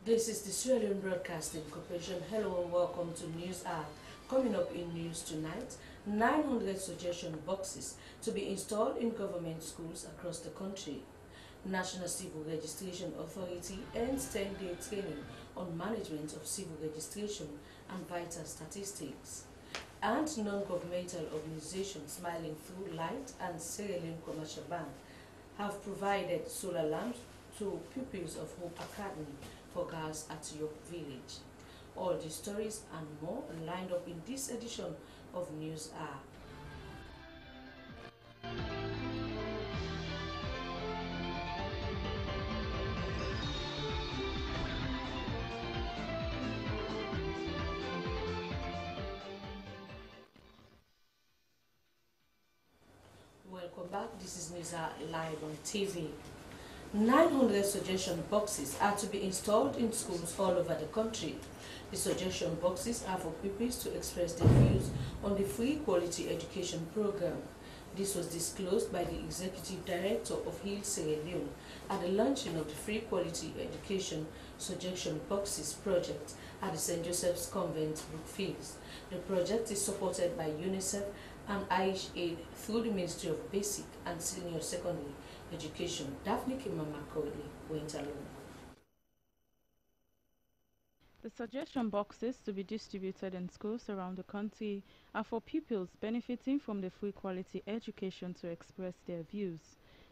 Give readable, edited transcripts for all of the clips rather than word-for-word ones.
This is the Sierra Leone Broadcasting Corporation. Hello and welcome to Newshour. Coming up in news tonight, 900 suggestion boxes to be installed in government schools across the country. National Civil Registration Authority ends 10-day training on management of civil registration and vital statistics. And non-governmental organizations Smiling Through Light and Sierra Leone Commercial Bank have provided solar lamps to pupils of Hope Academy for girls at York Village. All these stories and more are lined up in this edition of Newshour. Welcome back. This is Newshour live on TV. 900 suggestion boxes are to be installed in schools all over the country. The suggestion boxes are for pupils to express their views on the free quality education program. This was disclosed by the Executive Director of Hill Sierra Leone at the launching of the Free Quality Education Suggestion Boxes project at the St. Joseph's Convent, Brookfields. The project is supported by UNICEF and Irish Aid through the Ministry of Basic and Senior Secondary Education. Daphne Kimama-Cody went alone. The suggestion boxes to be distributed in schools around the country are for pupils benefiting from the free quality education to express their views.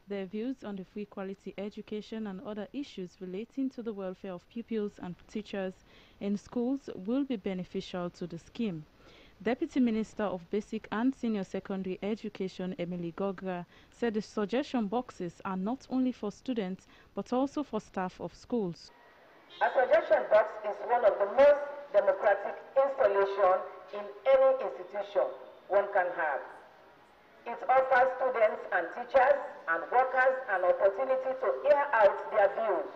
Their views on the free quality education and other issues relating to the welfare of pupils and teachers in schools will be beneficial to the scheme. Deputy Minister of Basic and Senior Secondary Education, Emily Gogra, said the suggestion boxes are not only for students but also for staff of schools. A suggestion box is one of the most democratic installations in any institution one can have. It offers students and teachers and workers an opportunity to air out their views.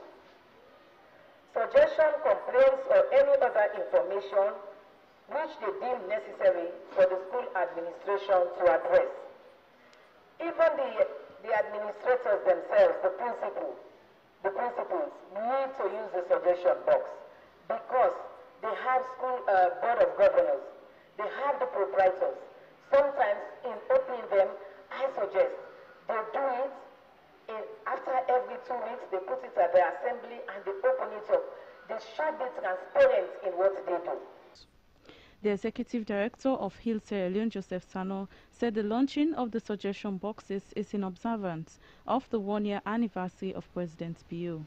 Suggestion, complaints, or any other information which they deem necessary for the school administration to address. Even the administrators themselves, the principals, need to use the suggestion box because they have school board of governors, they have the proprietors. Sometimes in opening them, I suggest they do it after every 2 weeks, they put it at the assembly and they open it up. They should be transparent in what they do. The Executive Director of Hill Sierra Leone, Joseph Sano, said the launching of the suggestion boxes is in observance of the one-year anniversary of President Bio.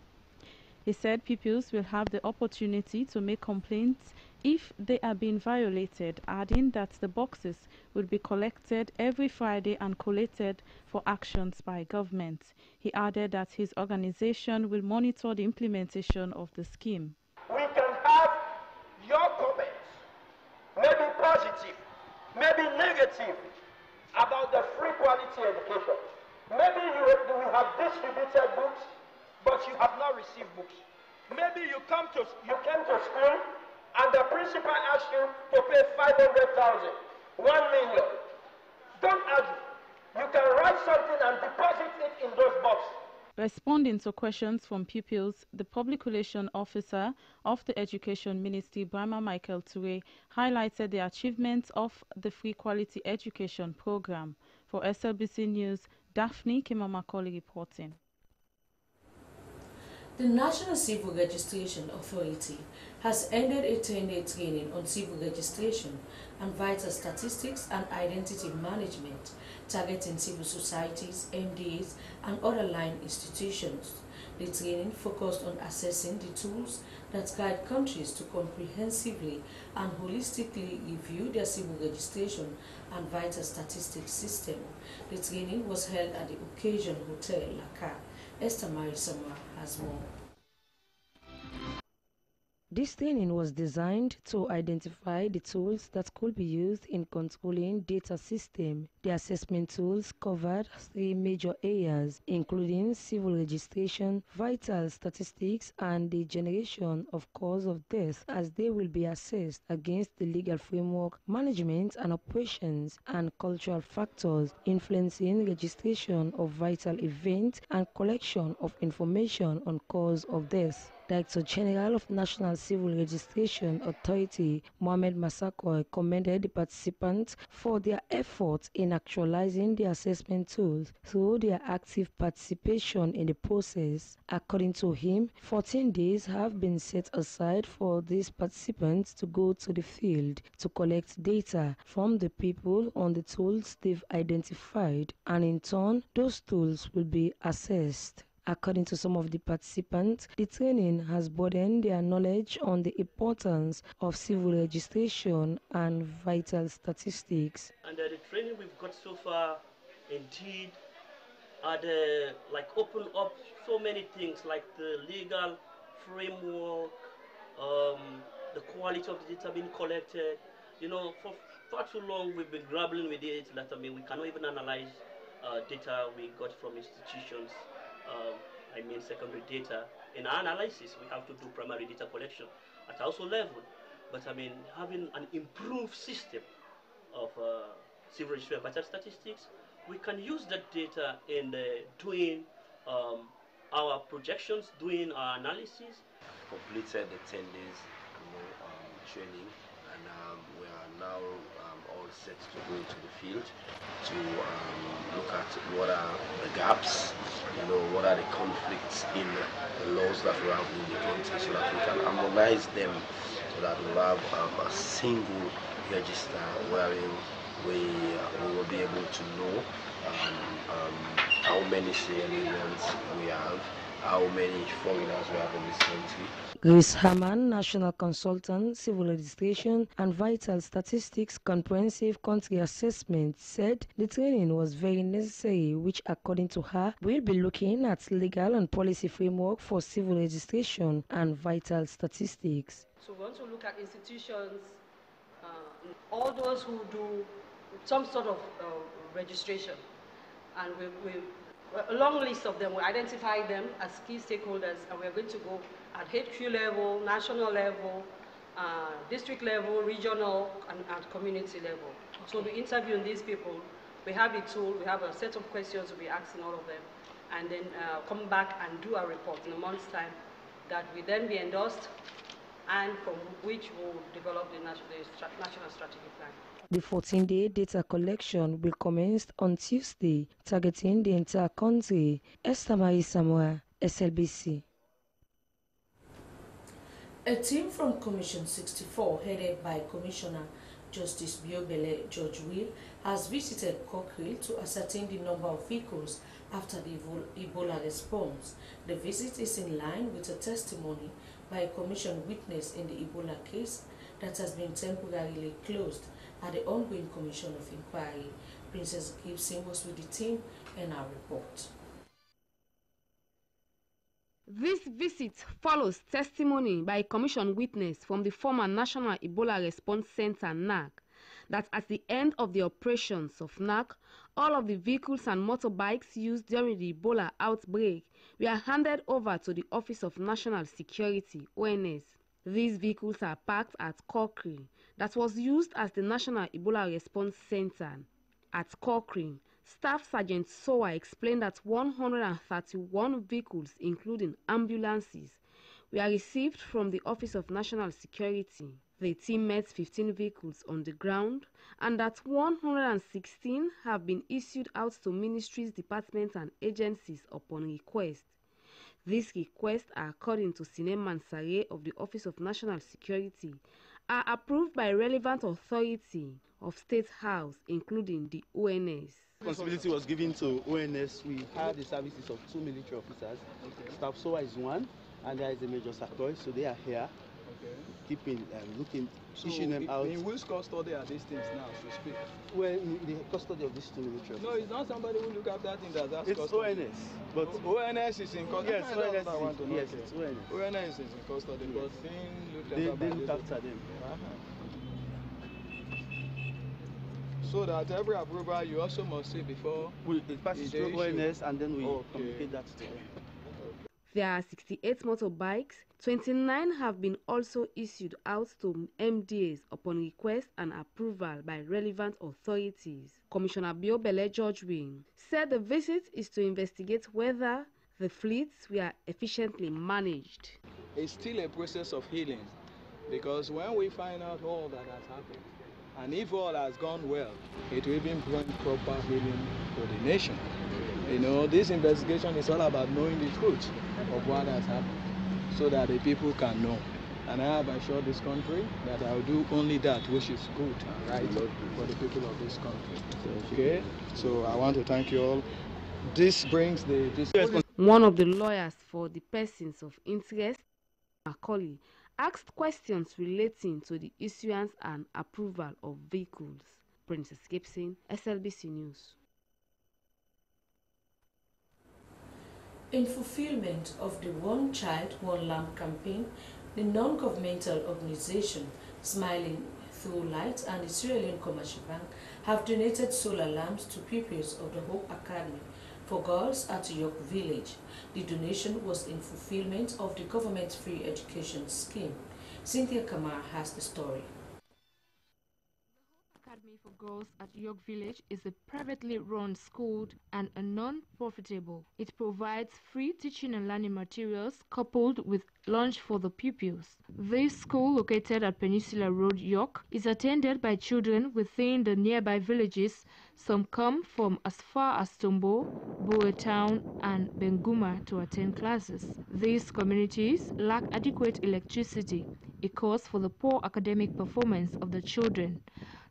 He said pupils will have the opportunity to make complaints if they are being violated, adding that the boxes will be collected every Friday and collated for actions by government. He added that his organization will monitor the implementation of the scheme. We can have your comments, maybe positive, maybe negative, about the free quality education. Maybe you have distributed books, but you have not received books. Maybe you came to school and the principal asked you to pay 500,000, 1 million. Don't argue. You can write something and deposit it in those boxes. Responding to questions from pupils, the Public Relations Officer of the Education Ministry, Brahma Michael Toure, highlighted the achievements of the Free Quality Education Program. For SLBC News, Daphne Kimama-Cody reporting. The National Civil Registration Authority has ended a 10-day training on civil registration and vital statistics and identity management, targeting civil societies, MDAs, and other line institutions. The training focused on assessing the tools that guide countries to comprehensively and holistically review their civil registration and vital statistics system. The training was held at the Occasion Hotel, Laka. Esther Marisama has more. This training was designed to identify the tools that could be used in controlling data system. The assessment tools covered 3 major areas, including civil registration, vital statistics, and the generation of cause of death, as they will be assessed against the legal framework, management and operations, and cultural factors influencing registration of vital events and collection of information on cause of death. Director General of National Civil Registration Authority, Mohamed Massakoy, commended the participants for their efforts in actualizing the assessment tools through their active participation in the process. According to him, 14 days have been set aside for these participants to go to the field to collect data from the people on the tools they've identified, and in turn, those tools will be assessed. According to some of the participants, the training has broadened their knowledge on the importance of civil registration and vital statistics. And the training we've got so far indeed had open up so many things like the legal framework, the quality of the data being collected. You know, for far too long we've been grappling with it that we cannot even analyze data we got from institutions. Secondary data. In our analysis, we have to do primary data collection at household level. But having an improved system of civil registry and vital statistics, we can use that data in doing our projections, doing our analysis. Completed the 10 days training, and we are now all set to go into the field to look at what are the gaps, what are the conflicts in the laws that we have in the country, so that we can harmonize them, so that we'll have a single register wherein we will be able to know how many Syrians we have, how many foreigners we have in this country. Grace Haman, National Consultant, Civil Registration and Vital Statistics Comprehensive Country Assessment, said the training was very necessary, which, according to her, will be looking at legal and policy framework for civil registration and vital statistics. So we want to look at institutions, all those who do some sort of registration, and a long list of them. We identify them as key stakeholders, and we're going to go at HQ level, national level, district level, regional, and community level. Okay. So we're interviewing these people. We have a tool, we have a set of questions we'll be asking all of them, and then come back and do a report in a month's time that will then be endorsed, and from which we'll develop the national strategic plan. The 14-day data collection will commence on Tuesday, targeting the entire country. Esther Marie Samoa, SLBC. A team from Commission 64, headed by Commissioner Justice Biobele George Will, has visited Cochrane to ascertain the number of vehicles after the Ebola response. The visit is in line with a testimony by a commission witness in the Ebola case that has been temporarily closed at the ongoing Commission of Inquiry. Princess Gibson was with the team in our report. This visit follows testimony by a commission witness from the former National Ebola Response Center, NAC, that at the end of the operations of NAC, all of the vehicles and motorbikes used during the Ebola outbreak were handed over to the Office of National Security, ONS. These vehicles are parked at Cochrane, that was used as the National Ebola Response Center. At Cochrane, Staff Sergeant Sowa explained that 131 vehicles, including ambulances, were received from the Office of National Security. The team met 15 vehicles on the ground, and that 116 have been issued out to ministries, departments, and agencies upon request. These requests are, according to Sinem Mansare of the Office of National Security, are approved by relevant authority of State House, including the ONS. Responsibility was given to ONS. We have the services of 2 military officers. Okay. Staff SOA is one, and there is a Major Sakoy, so they are here. Okay. Keeping looking, so issuing them out. In which custody are these things now, so speak? Well, in the custody of these 2 military officers. No, it's not somebody who look after things that's it's custody. It's ONS. But ONS is in custody. Yes, ONS. Yes, it's ONS. ONS is in custody, yes. But they look after them. So that every approval you also must see before it passes through ONS, and then we communicate that to them. There are 68 motorbikes. 29 have been also issued out to MDAs upon request and approval by relevant authorities. Commissioner Biobele George Wing said the visit is to investigate whether the fleets were efficiently managed. It's still a process of healing, because when we find out all that has happened, and if all has gone well, it will even bring proper healing for the nation. You know, this investigation is all about knowing the truth of what has happened, so that the people can know. And I have assured this country that I will do only that which is good and right for the people of this country. Okay? So I want to thank you all. This brings One of the lawyers for the persons of interest, Macaulay, asked questions relating to the issuance and approval of vehicles. Princess Gibson, SLBC News. In fulfillment of the One Child, One Lamp campaign, the non-governmental organization Smiling Through Light and the Sierra Leone Commercial Bank have donated solar lamps to pupils of the Hope Academy for girls at York Village. The donation was in fulfillment of the government free education scheme. Cynthia Kamar has the story. Academy for Girls at York Village is a privately run school and a non-profitable. It provides free teaching and learning materials coupled with lunch for the pupils. This school, located at Peninsula Road, York, is attended by children within the nearby villages. Some come from as far as Tombo, Boe Town and Benguma to attend classes. These communities lack adequate electricity, a cause for the poor academic performance of the children.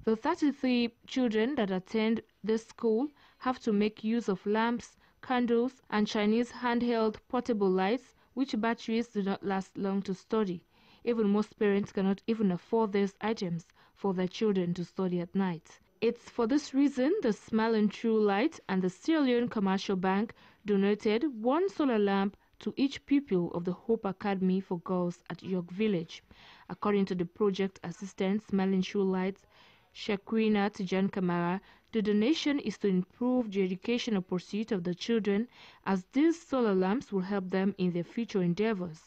The 33 children that attend this school have to make use of lamps, candles, and Chinese handheld portable lights, which batteries do not last long to study. Even most parents cannot even afford these items for their children to study at night. It's for this reason the Smile and True Light and the Sierra Leone Commercial Bank donated one solar lamp to each pupil of the Hope Academy for Girls at York Village. According to the project assistant, Smile and True Light, Shakrina Tijan Kamara, the donation is to improve the educational pursuit of the children, as these solar lamps will help them in their future endeavors.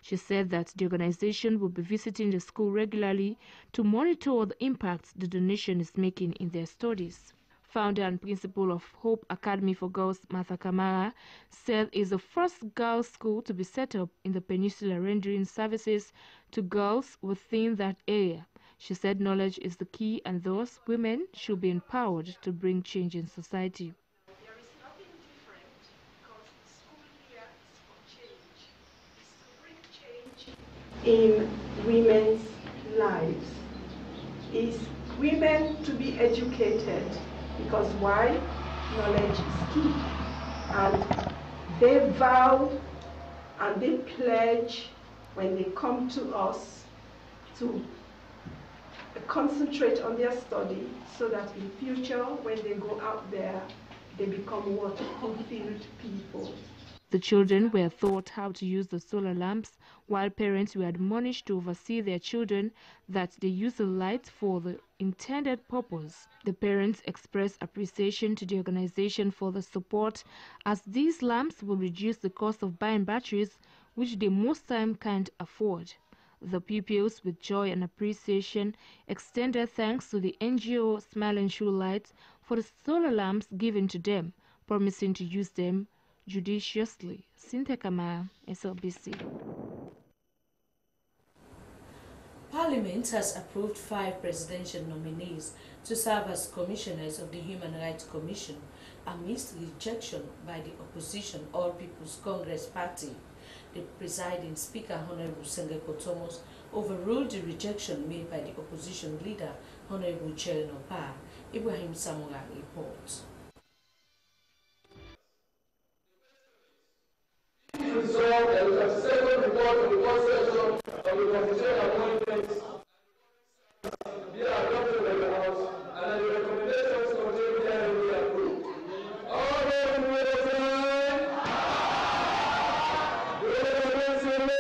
She said that the organization will be visiting the school regularly to monitor the impact the donation is making in their studies. Founder and principal of Hope Academy for Girls, Martha Kamara, said it's the first girls' school to be set up in the peninsula, rendering services to girls within that area. She said knowledge is the key and thus women should be empowered to bring change in society. There is nothing different because the school here is for change. It's to bring change in women's lives. Is women to be educated, because why? Knowledge is key. And they vow and they pledge when they come to us to concentrate on their study so that in future when they go out there they become what? Fulfilled people. The children were taught how to use the solar lamps, while parents were admonished to oversee their children that they use the lights for the intended purpose. The parents expressed appreciation to the organization for the support, as these lamps will reduce the cost of buying batteries, which they most time can't afford. The pupils, with joy and appreciation, extended thanks to the NGO Smile and Show Lights for the solar lamps given to them, promising to use them judiciously. Cynthia Kamara, SLBC. Parliament has approved 5 presidential nominees to serve as commissioners of the Human Rights Commission amidst rejection by the opposition All People's Congress Party. The presiding Speaker, Honorable Sengeko Thomas, overruled the rejection made by the opposition leader, Honorable Cherin Opa. Ibrahim Samura reports. Resolved that the second report of the first session of the constitutional appointments be adopted by the House and that the recommendations contained therein be approved. All those in favor say aye. Those against say nay.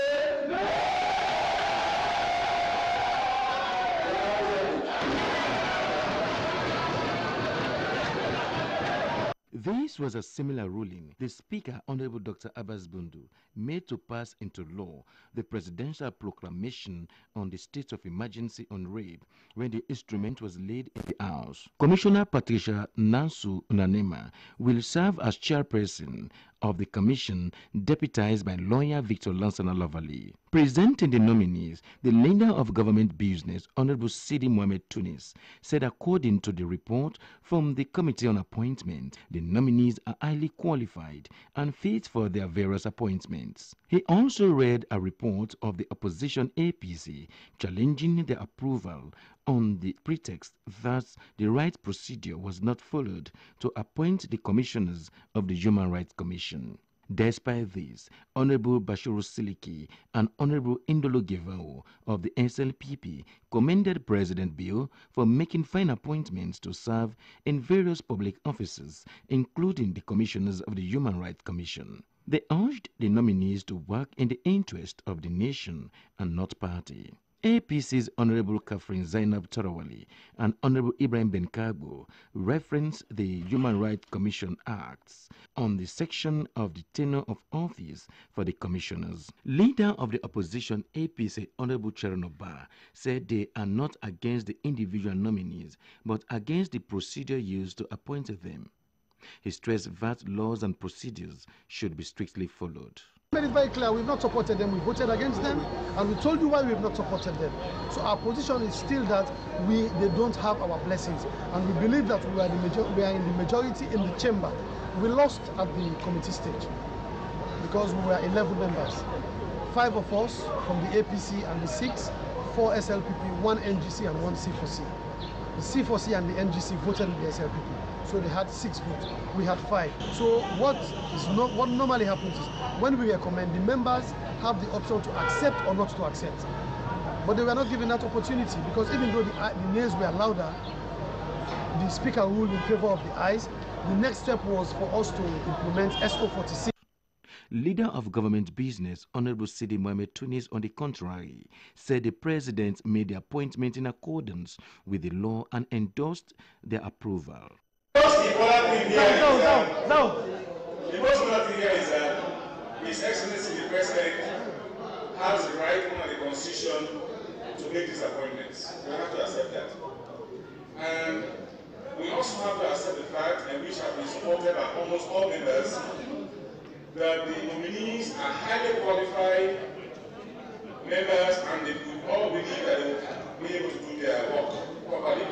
This was a similar ruling the Speaker, Honorable Dr. Abbas Bundu, made to pass into law the presidential proclamation on the state of emergency on rape when the instrument was laid in the House. Commissioner Patricia Nansu Unanema will serve as chairperson of the commission, deputized by lawyer Victor Lansana Lavalley. Presenting the nominees, the leader of government business, Honorable Sidi Mohamed Tunis, said according to the report from the Committee on Appointment, the nominees are highly qualified and fit for their various appointments. He also read a report of the opposition APC challenging the approval on the pretext that the right procedure was not followed to appoint the commissioners of the Human Rights Commission. Despite this, Honorable Bashiru Siliki and Honorable Indolo Gevao of the SLPP commended President Bill for making fine appointments to serve in various public offices, including the commissioners of the Human Rights Commission. They urged the nominees to work in the interest of the nation and not party. APC's Honorable Catherine Zainab Tarawali and Honorable Ibrahim Benkagbo referenced the Human Rights Commission Acts on the section of the tenure of office for the commissioners. Leader of the opposition APC, Honorable Chernoba, said they are not against the individual nominees, but against the procedure used to appoint them. He stressed that laws and procedures should be strictly followed. Made it very clear, we've not supported them, we voted against them, and we told you why we've not supported them. So our position is still that they don't have our blessings, and we believe that we are in the majority in the chamber. We lost at the committee stage because we were 11 members. 5 of us from the APC and the 6, 4 SLPP, 1 NGC and 1 C4C. The C4C and the NGC voted with the SLPP. So they had 6 votes, we had 5. So what normally happens is when we recommend, the members have the option to accept or not to accept. But they were not given that opportunity because even though the nays were louder, the speaker ruled in favor of the ayes. The next step was for us to implement SO46. Leader of government business, Honorable Sidi Mohamed Tunis, on the contrary, said the president made the appointment in accordance with the law and endorsed their approval. The most important thing here is that His Excellency the President has the right under the Constitution to make these appointments. We have to accept that. And we also have to accept the fact, and which have been supported by almost all members, that the nominees are highly qualified members and they would all believe that they will be able to do their work properly.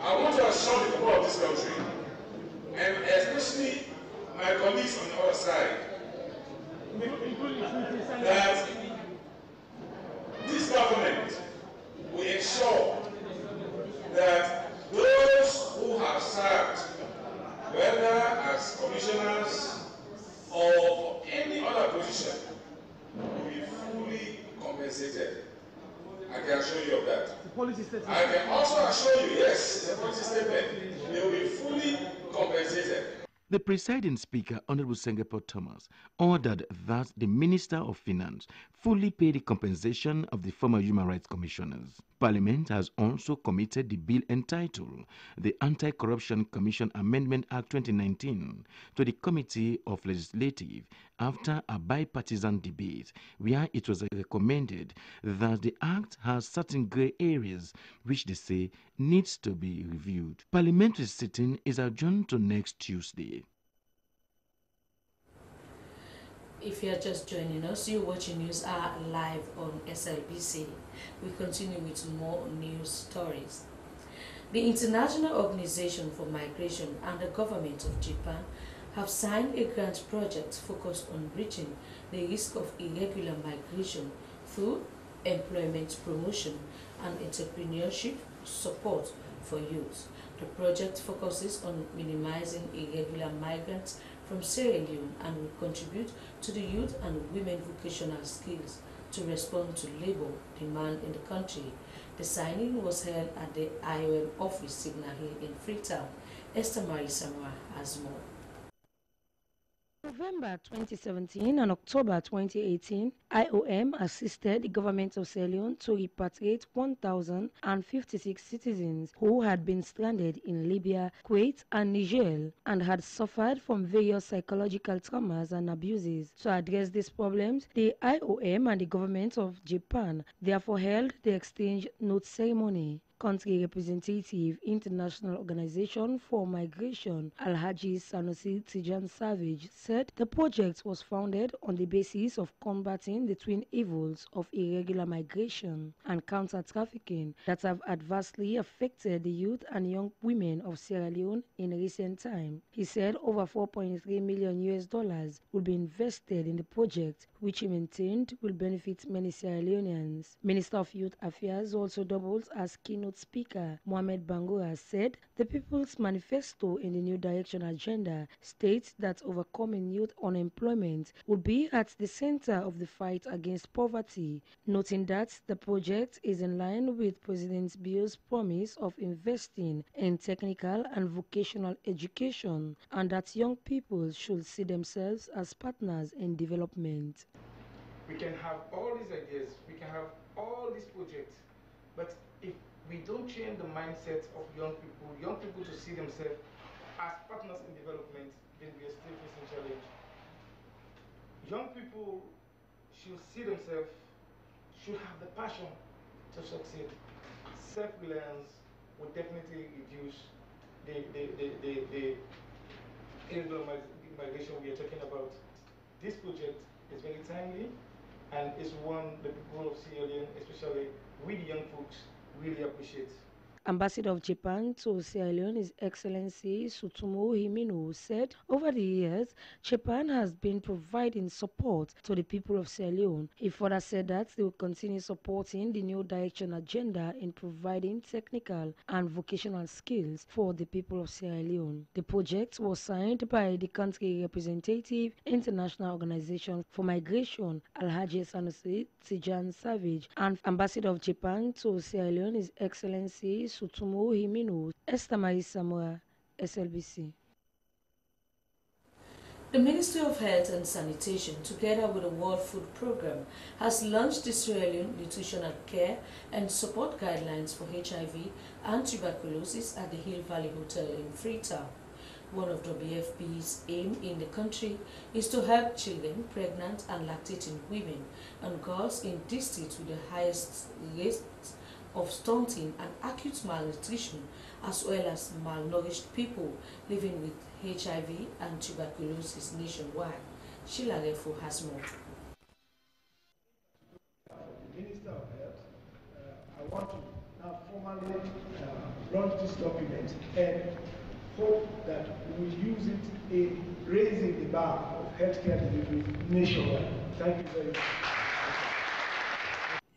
I want to assure the people of this country, and especially my colleagues on the other side, that this government will ensure that those who have served, whether as commissioners or for any other position, will be fully compensated. I can assure you of that. I can also assure you, yes, it's a policy statement, they will be fully compensated. The presiding speaker, Honorable Sengepo Thomas, ordered that the Minister of Finance fully pay the compensation of the former Human Rights Commissioners. Parliament has also committed the bill entitled the Anti-Corruption Commission Amendment Act 2019 to the Committee of Legislative after a bipartisan debate where it was recommended that the act has certain grey areas which they say needs to be reviewed. Parliamentary sitting is adjourned to next Tuesday. If you are just joining us, you're watching Newshour live on SLBC. We continue with more news stories. The International Organization for Migration and the government of Japan have signed a grant project focused on bridging the risk of irregular migration through employment promotion and entrepreneurship support for youth. The project focuses on minimizing irregular migrants from Sierra Leone and will contribute to the youth and women vocational skills to respond to labor demand in the country. The signing was held at the IOM office Signal Hill in Freetown. Esther Marie Samra has more. November 2017 and October 2018, IOM assisted the government of Sierra Leone to repatriate 1,056 citizens who had been stranded in Libya, Kuwait, and Niger and had suffered from various psychological traumas and abuses. To address these problems, the IOM and the government of Japan therefore held the exchange note ceremony. Country Representative, International Organization for Migration, Alhaji Sanusi Tijan Savage, said the project was founded on the basis of combating the twin evils of irregular migration and counter-trafficking that have adversely affected the youth and young women of Sierra Leone in recent time. He said over $4.3 million will be invested in the project, which he maintained will benefit many Sierra Leoneans. Minister of Youth Affairs also doubles as keynote speaker. Mohamed Bangura said the People's Manifesto in the New Direction agenda states that overcoming youth unemployment will be at the center of the fight against poverty, noting that the project is in line with President Bio's promise of investing in technical and vocational education and that young people should see themselves as partners in development. We can have all these ideas, we can have all these projects, but if we don't change the mindset of young people to see themselves as partners in development, then we are still facing challenge. Young people should see themselves, should have the passion to succeed. Self-reliance will definitely reduce the irregular migration we are talking about. This project is very timely and is one the people of Sierra Leone, especially we the young folks, really appreciate. Ambassador of Japan to Sierra Leone, His Excellency Sutomo Himino, said over the years, Japan has been providing support to the people of Sierra Leone. He further said that they will continue supporting the New Direction agenda in providing technical and vocational skills for the people of Sierra Leone. The project was signed by the country representative, International Organization for Migration, Alhaji Sanusi Tijan Savage, and Ambassador of Japan to Sierra Leone, His Excellency Sutomo Himino. Esther Marie Samoa, SLBC. The Ministry of Health and Sanitation, together with the World Food Programme, has launched the Sierra Leone Nutritional Care and Support Guidelines for HIV and Tuberculosis at the Hill Valley Hotel in Freetown. One of WFP's aim in the country is to help children, pregnant and lactating women and girls in districts with the highest rates of stunting and acute malnutrition, as well as malnourished people living with HIV and tuberculosis nationwide. Sheila Refo has more. Minister of Health, I want to now formally launch this document and hope that we will use it in raising the bar of healthcare delivery nationwide. Thank you very much.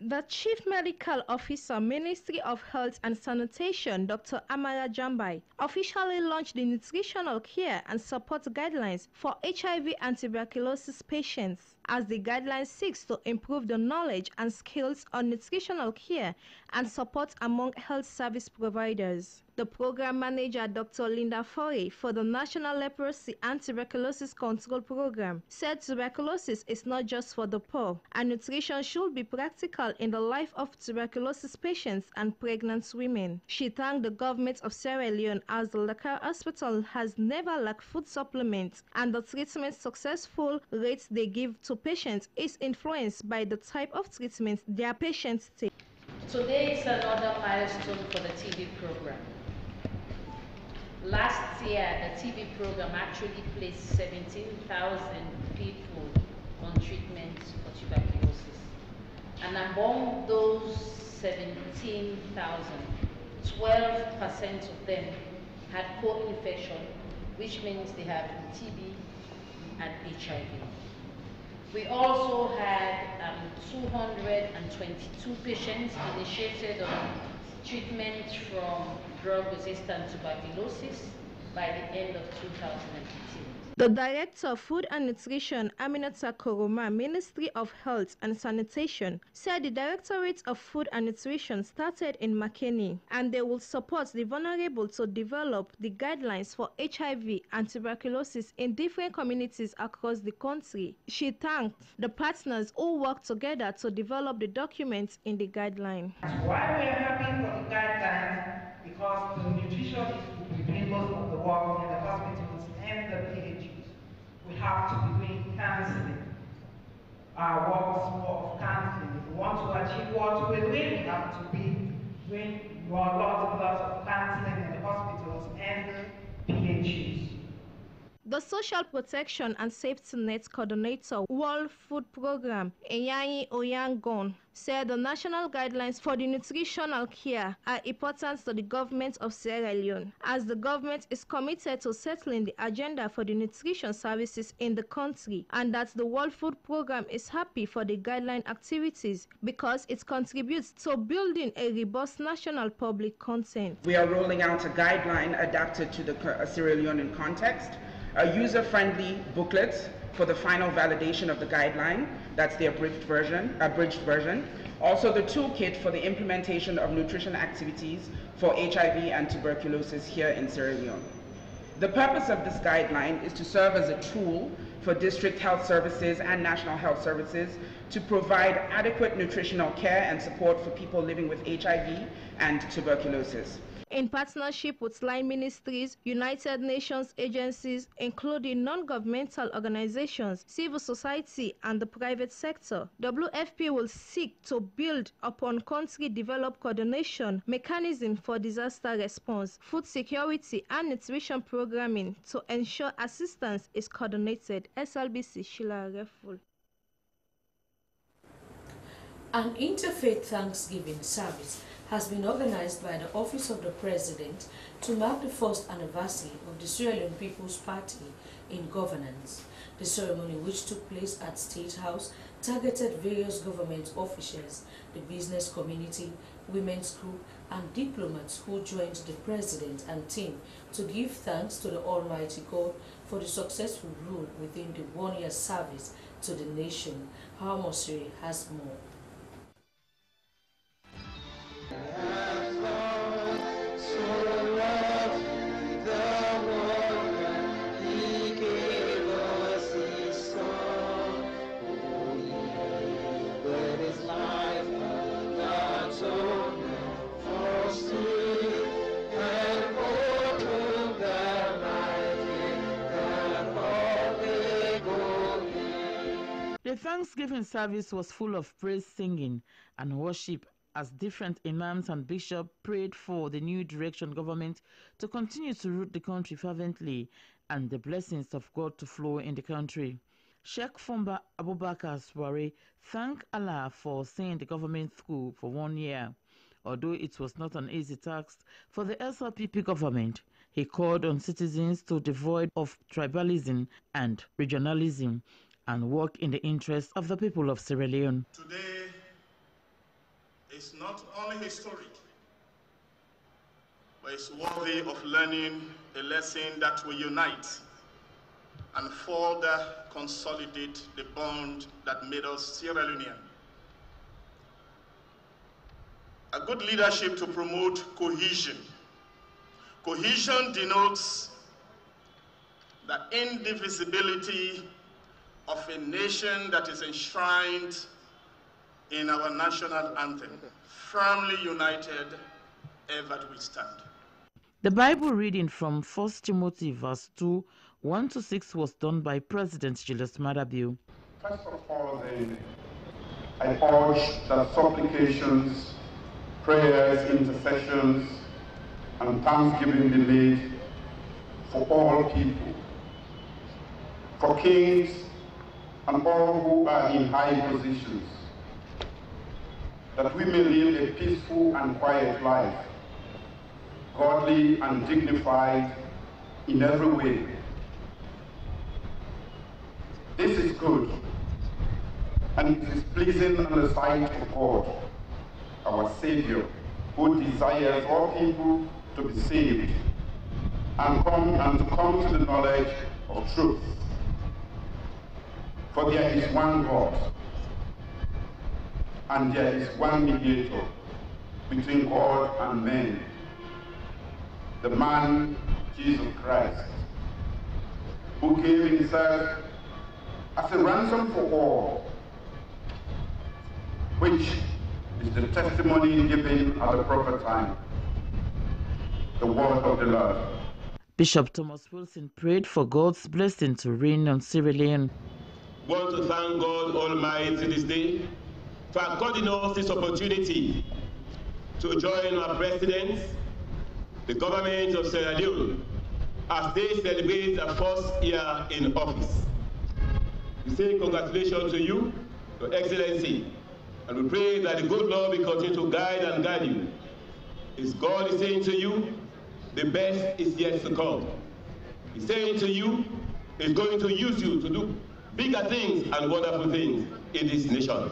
The Chief Medical Officer, Ministry of Health and Sanitation, Dr. Amara Jambai, officially launched the Nutritional Care and Support Guidelines for HIV and tuberculosis patients, as the guidelines seeks to improve the knowledge and skills on nutritional care and support among health service providers. The program manager, Dr. Linda Forey, for the National Leprosy and Tuberculosis Control Program, said tuberculosis is not just for the poor, and nutrition should be practical in the life of tuberculosis patients and pregnant women. She thanked the government of Sierra Leone as the Lakar Hospital has never lacked food supplements, and the treatment successful rates they give to patients is influenced by the type of treatment their patients take. Today is another milestone for the TB program. Last year, the TB program actually placed 17,000 people on treatment for tuberculosis. And among those 17,000, 12% of them had co-infection, which means they have TB and HIV. We also had 222 patients initiated on treatment from drug-resistant tuberculosis by the end of 2018. The Director of Food and Nutrition, Aminata Koroma, Ministry of Health and Sanitation, said the Directorate of Food and Nutrition started in Makeni, and they will support the vulnerable to develop the guidelines for HIV and tuberculosis in different communities across the country. She thanked the partners who worked together to develop the documents in the guideline. Why we are happy for the guidelines? Because the nutritionists will be doing most of the work in the hospitals and the PHUs. We have to be doing counseling. Our work is more of counseling. If we want to achieve what we're doing, we have to be doing lots and lots of counseling in the hospitals and PHUs. The Social Protection and Safety Net Coordinator, World Food Program, Enyanyi Oyangon, said the national guidelines for the nutritional care are important to the government of Sierra Leone, as the government is committed to settling the agenda for the nutrition services in the country, and that the World Food Program is happy for the guideline activities because it contributes to building a robust national public content. We are rolling out a guideline adapted to the Sierra Leonean context, a user-friendly booklet for the final validation of the guideline, that's the abridged version. Also the toolkit for the implementation of nutrition activities for HIV and tuberculosis here in Sierra Leone. The purpose of this guideline is to serve as a tool for district health services and national health services to provide adequate nutritional care and support for people living with HIV and tuberculosis. In partnership with line ministries, United Nations agencies, including non-governmental organizations, civil society, and the private sector, WFP will seek to build upon country-developed coordination mechanism for disaster response, food security, and nutrition programming to ensure assistance is coordinated. SLBC Sheila Reful. An interfaith Thanksgiving service has been organized by the Office of the President to mark the first anniversary of the Sierra Leone People's Party in governance. The ceremony, which took place at State House, targeted various government officials, the business community, women's group, and diplomats who joined the President and team to give thanks to the Almighty God for the successful rule within the one-year service to the nation. Harmosiri has more. The Thanksgiving service was full of praise singing and worship as different imams and bishops prayed for the new direction government to continue to rule the country fervently and the blessings of God to flow in the country. Sheikh Fumba Abubakar Sware thanked Allah for seeing the government through for 1 year. Although it was not an easy task for the SLPP government, he called on citizens to devoid of tribalism and regionalism and work in the interest of the people of Sierra Leone. Today is not only historic, but it's worthy of learning a lesson that will unite and further consolidate the bond that made us Sierra Leonean. A good leadership to promote cohesion. Cohesion denotes the indivisibility of a nation that is enshrined in our national anthem, firmly united, ever we stand. The Bible reading from 1 Timothy verse 2, 1-6 was done by President Julius Madabio. First of all, then, I urge that supplications, prayers, intercessions, and thanksgiving be made for all people, for kings and all who are in high positions, that we may live a peaceful and quiet life, godly and dignified in every way. This is good, and it is pleasing in the sight of God, our Savior, who desires all people to be saved and to come to the knowledge of truth. For there is one God, and there is one mediator between God and men, the man Jesus Christ, who gave himself as a ransom for all, which is the testimony given at the proper time, the word of the Lord. Bishop Thomas Wilson prayed for God's blessing to reign on Sierra Leone. We want to thank God Almighty this day for according us this opportunity to join our president, the government of Sierra Leone, as they celebrate their first year in office. We say congratulations to you, Your Excellency, and we pray that the good Lord will continue to guide and guide you. His God is saying to you, the best is yet to come. He's saying to you, he's going to use you to do bigger things and wonderful things in this nation.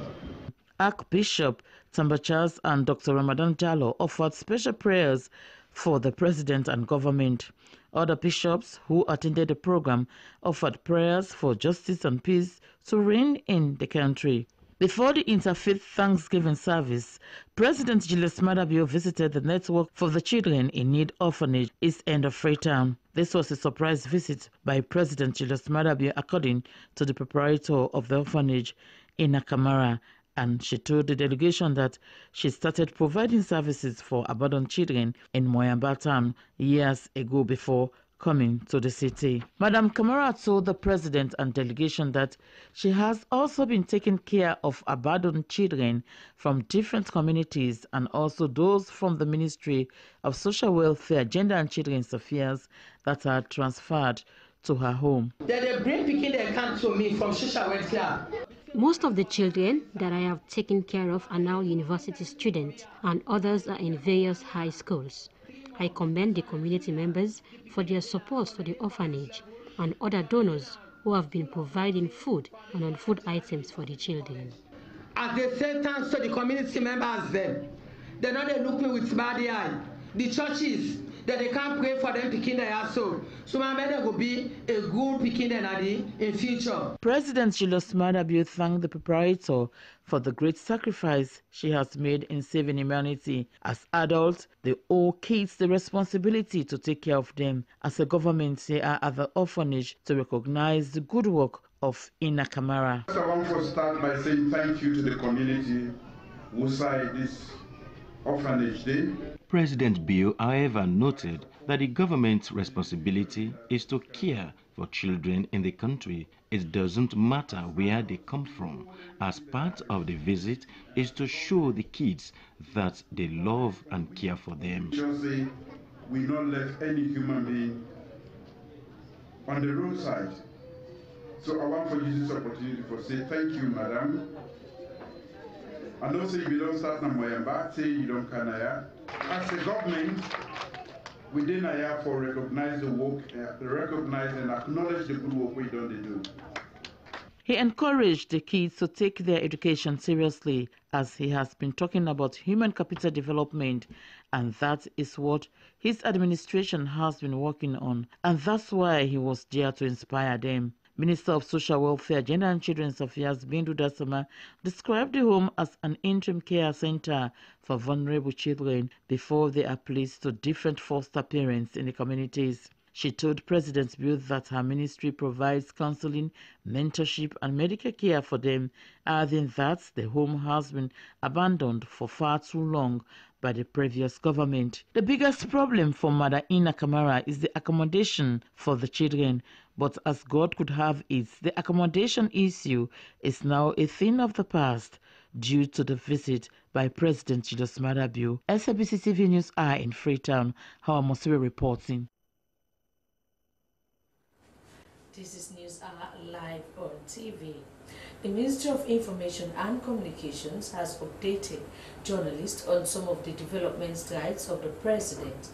Archbishop Tambachas and Dr. Ramadan Jallo offered special prayers for the president and government. Other bishops who attended the program offered prayers for justice and peace to reign in the country. Before the interfaith Thanksgiving service, President Julius Maada Bio visited the Network for the Children in Need Orphanage, East End of Freetown. This was a surprise visit by President Julius Maada Bio, according to the proprietor of the orphanage, Ina Kamara, and she told the delegation that she started providing services for abandoned children in Moyamba town years ago before coming to the city. Madam Kamara told the president and delegation that she has also been taking care of abandoned children from different communities and also those from the Ministry of Social Welfare, Gender and Children's Affairs that are transferred to her home. They bring picking their account to me from social welfare. Most of the children that I have taken care of are now university students, and others are in various high schools. I commend the community members for their support to the orphanage and other donors who have been providing food and non-food items for the children. As they say thanks to the community members, they're not look me with bad eye. The churches, that they can't pray for them picking their soul. So my mother will be a good picking in future. President Julius Maada Bio thanked the proprietor for the great sacrifice she has made in saving humanity. As adults, they owe kids the responsibility to take care of them. As a government, they are at the orphanage to recognize the good work of Ina Kamara. I want to start by saying thank you to the community who side this orphanage day. President Bio, however, noted that the government's responsibility is to care for children in the country. It doesn't matter where they come from. As part of the visit is to show the kids that they love and care for them. Just say, we not left any human being on the roadside. So I want to use this opportunity to say thank you, madam. I know say you don't start Namoyamba, say you don't Kanaya. As a government, we didn't have for recognize the work, recognize and acknowledge the good work we don't do. He encouraged the kids to take their education seriously, as he has been talking about human capital development, and that is what his administration has been working on, and that's why he was there to inspire them. Minister of Social Welfare, Gender and Children's Affairs, Bindu Dasama, described the home as an interim care center for vulnerable children before they are placed to different foster parents in the communities. She told President Bill that her ministry provides counseling, mentorship and medical care for them, adding that the home has been abandoned for far too long by the previous government. The biggest problem for Mother Ina Kamara is the accommodation for the children, but as God could have it, the accommodation issue is now a thing of the past due to the visit by President Julius Maada Bio. SABC TV News are in Freetown. Hawa Mosiwe reporting. This is News Hour live on TV. The Ministry of Information and Communications has updated journalists on some of the development strides of the President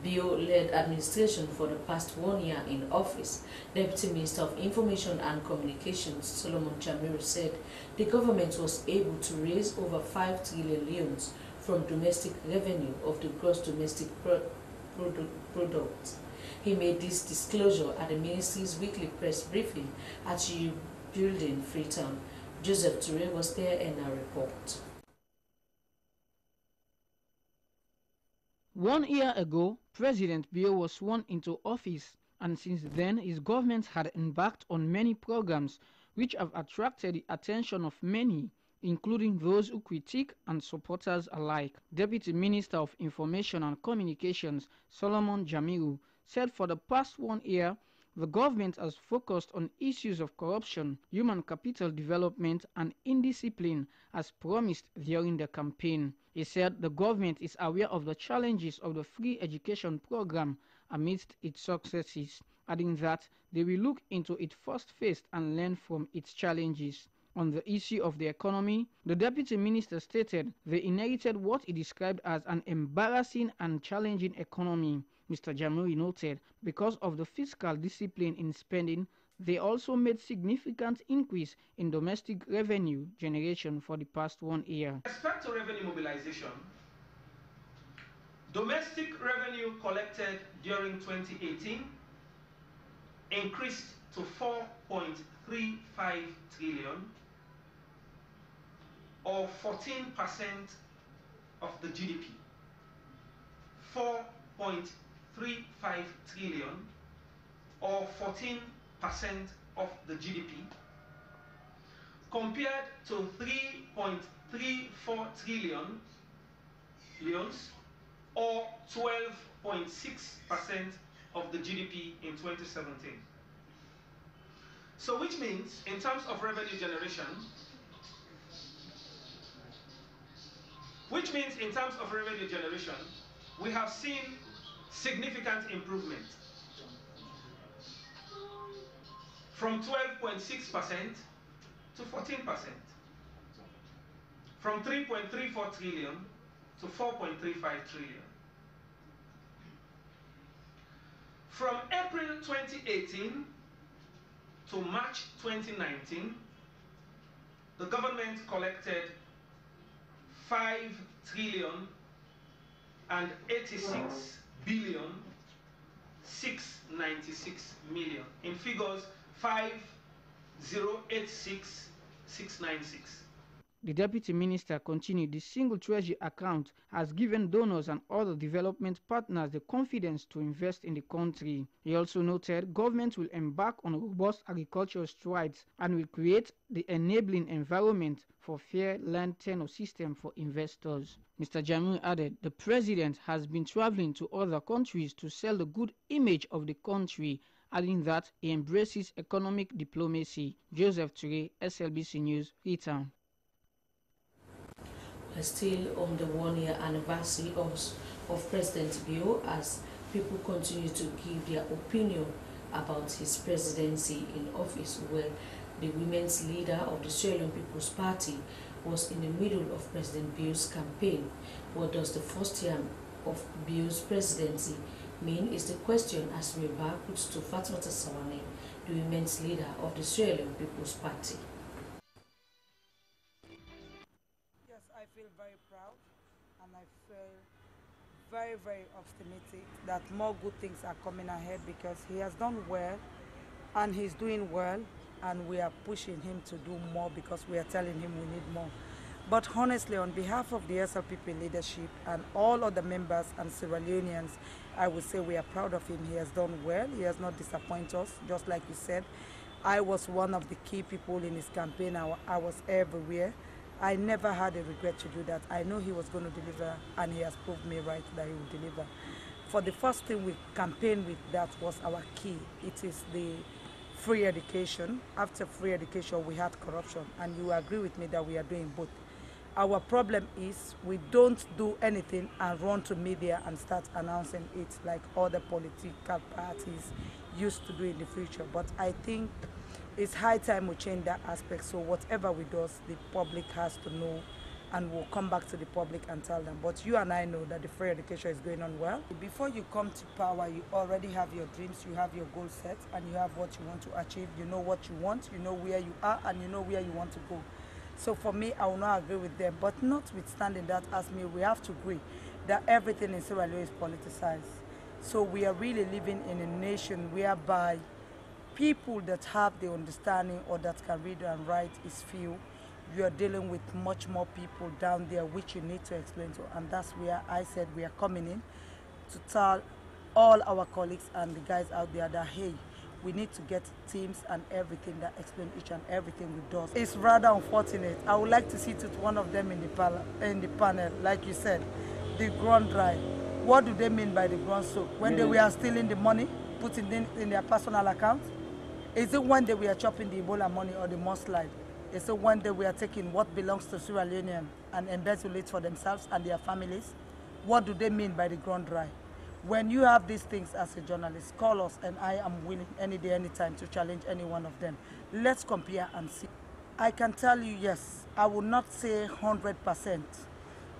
Bio-led administration for the past 1 year in office. Deputy Minister of Information and Communications Solomon Jamiru said the government was able to raise over 5 trillion leones from domestic revenue of the gross domestic product. He made this disclosure at the ministry's weekly press briefing at U Building, Freetown. Joseph Toure was there in a report. 1 year ago, President Bio was sworn into office, and since then his government had embarked on many programs which have attracted the attention of many, including those who critique and supporters alike. Deputy Minister of Information and Communications Solomon Jamiru said for the past 1 year, the government has focused on issues of corruption, human capital development, and indiscipline as promised during the campaign. He said the government is aware of the challenges of the free education program amidst its successes, adding that they will look into it first phase and learn from its challenges. On the issue of the economy, the deputy minister stated they inherited what he described as an embarrassing and challenging economy. Mr. Jamuri noted because of the fiscal discipline in spending, they also made significant increase in domestic revenue generation for the past 1 year. With respect to revenue mobilization, domestic revenue collected during 2018 increased to 4.35 trillion, or 14% of the GDP. 4.35 trillion, or 14% of the GDP, compared to 3.34 trillion, or 12.6% of the GDP in 2017. So which means, in terms of revenue generation, we have seen significant improvement from 12.6% to 14%, from 3.34 trillion to 4.35 trillion. From April 2018 to March 2019, the government collected 5 trillion and 86 billion 696 million. In figures, 5086696. The deputy minister continued the single treasury account has given donors and other development partners the confidence to invest in the country. He also noted government will embark on robust agricultural strides and will create the enabling environment for fair land tenure system for investors. Mr. Jamil added the president has been traveling to other countries to sell the good image of the country, adding that he embraces economic diplomacy. Joseph Ture, SLBC News, Freetown. Still on the 1-year anniversary of President Bio, as people continue to give their opinion about his presidency in office, where the women's leader of the Sierra Leone People's Party was in the middle of President Bio's campaign. What does the first year of Bio's presidency mean is the question as Reba puts to Fatmata Sawane, the women's leader of the Sierra Leone People's Party. I feel very proud and I feel very, very optimistic that more good things are coming ahead, because he has done well and he's doing well, and we are pushing him to do more because we are telling him we need more. But honestly, on behalf of the SLPP leadership and all other members and Sierra Leoneans, I would say we are proud of him. He has done well. He has not disappointed us, just like you said. I was one of the key people in his campaign. I was everywhere. I never had a regret to do that. I know he was going to deliver, and he has proved me right that he will deliver. For the first thing we campaigned with, that was our key. It is the free education. After free education, we had corruption, and you agree with me that we are doing both. Our problem is we don't do anything and run to media and start announcing it like other political parties used to do in the future. But I think it's high time we change that aspect, so whatever we do, the public has to know, and we'll come back to the public and tell them. But you and I know that the free education is going on well. Before you come to power, you already have your dreams, you have your goal set, and you have what you want to achieve. You know what you want, you know where you are, and you know where you want to go. So for me, I will not agree with them. But notwithstanding that, as me, we have to agree that everything in Sierra Leone is politicized. So we are really living in a nation whereby people that have the understanding or that can read and write is few. You are dealing with much more people down there, which you need to explain to. And that's where I said we are coming in to tell all our colleagues and the guys out there that, hey, we need to get teams and everything that explain each and everything we do. It's rather unfortunate. I would like to see one of them in the panel, like you said, the ground dry. What do they mean by the ground soak? When they were stealing the money, put in their personal account? Is it when they were chopping the Ebola money or the mudslide? Is it when they were taking what belongs to Sierra Leonean and embezzle it for themselves and their families? What do they mean by the ground dry? When you have these things as a journalist, call us, and I am willing any day, anytime to challenge any one of them. Let's compare and see. I can tell you, yes, I will not say 100%,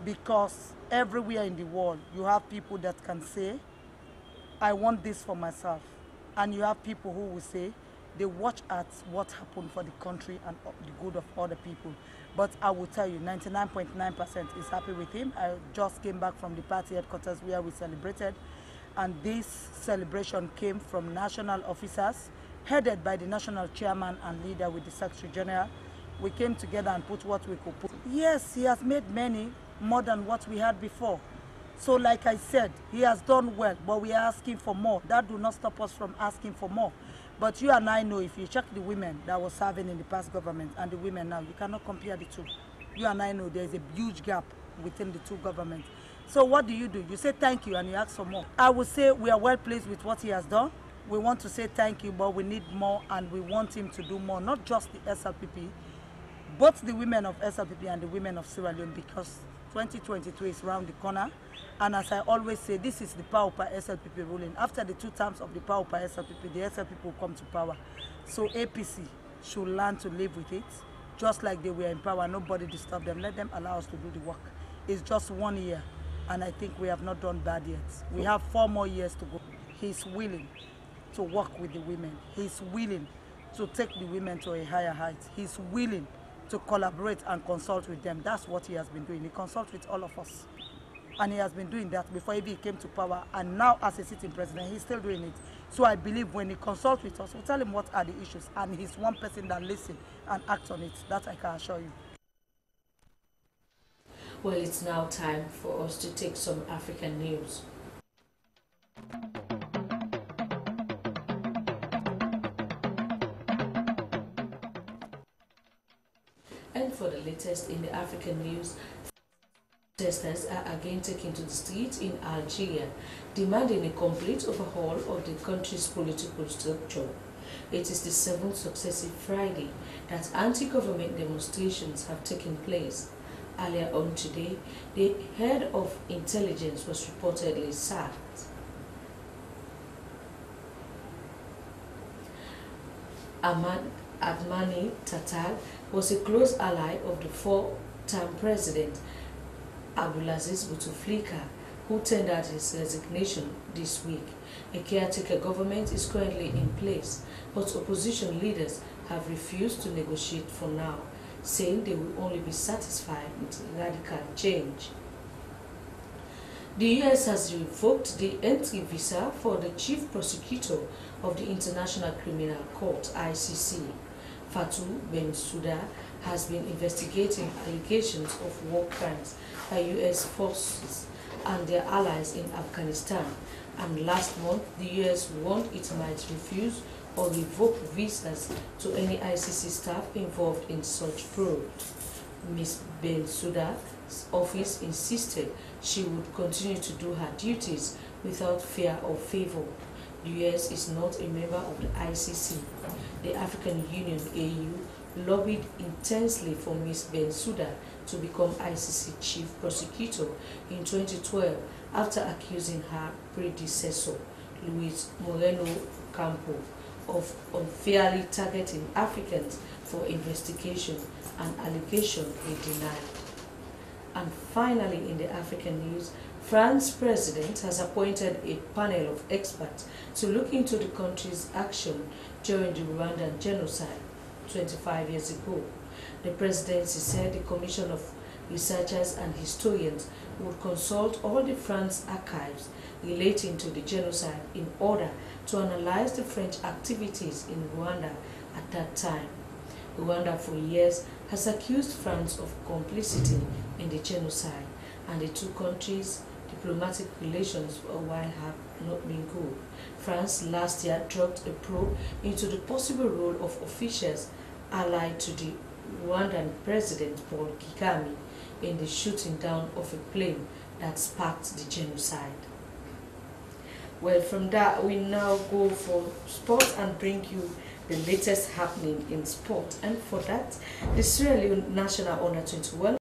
because everywhere in the world you have people that can say, I want this for myself. And you have people who will say, they watch at what happened for the country and the good of other people. But I will tell you, 99.9% is happy with him. I just came back from the party headquarters where we celebrated. And this celebration came from national officers, headed by the national chairman and leader with the Secretary General. We came together and put what we could put. Yes, he has made many, more than what we had before. So like I said, he has done well, but we are asking for more. That do not stop us from asking for more. But you and I know, if you check the women that were serving in the past government and the women now, you cannot compare the two. You and I know there's a huge gap within the two governments. So what do? You say thank you and you ask for more. I would say we are well pleased with what he has done. We want to say thank you, but we need more, and we want him to do more, not just the SLPP, both the women of SLPP and the women of Sierra Leone, because 2022 is around the corner. And as I always say, this is the power per SLPP ruling. After the 2 terms of the power per SLPP, the SLPP will come to power. So APC should learn to live with it. Just like they were in power, nobody disturbed them. Let them allow us to do the work. It's just 1 year, and I think we have not done bad yet. We have 4 more years to go. He's willing to work with the women. He's willing to take the women to a higher height. He's willing to collaborate and consult with them. That's what he has been doing. He consults with all of us. And he has been doing that before he came to power. And now as a sitting president, he's still doing it. So I believe when he consults with us, we'll tell him what are the issues. And he's one person that listens and acts on it. That I can assure you. Well, it's now time for us to take some African news. And for the latest in the African news, protesters are again taken to the streets in Algeria, demanding a complete overhaul of the country's political structure. It is the 7th successive Friday that anti-government demonstrations have taken place. Earlier on today, the head of intelligence was reportedly sacked. Admani Tatal was a close ally of the 4-term president Abdulaziz Bouteflika, who tendered his resignation this week. A caretaker government is currently in place, but opposition leaders have refused to negotiate for now, saying they will only be satisfied with radical change. The U.S. has revoked the entry visa for the chief prosecutor of the International Criminal Court, ICC. Fatou Bensouda has been investigating allegations of war crimes by U.S. forces and their allies in Afghanistan, and last month the U.S. warned it might refuse or revoke visas to any ICC staff involved in such probe. Ms. Bensouda's office insisted she would continue to do her duties without fear or favor. The U.S. is not a member of the ICC. The African Union, AU, lobbied intensely for Ms. Bensouda to become ICC chief prosecutor in 2012 after accusing her predecessor, Luis Moreno Campo, of unfairly targeting Africans for investigation, an allegation he denied. And finally, in the African news, France's president has appointed a panel of experts to look into the country's action during the Rwandan genocide 25 years ago. The presidency said the commission of researchers and historians would consult all the French archives relating to the genocide in order to analyze the French activities in Rwanda at that time. Rwanda for years has accused France of complicity in the genocide, and the two countries' diplomatic relations for a while have not been good. France last year dropped a probe into the possible role of officials allied to the Rwandan President Paul Kagame in the shooting down of a plane that sparked the genocide. Well, from that, we now go for sport and bring you the latest happening in sport. And for that, the Sierra Leone National Honor 21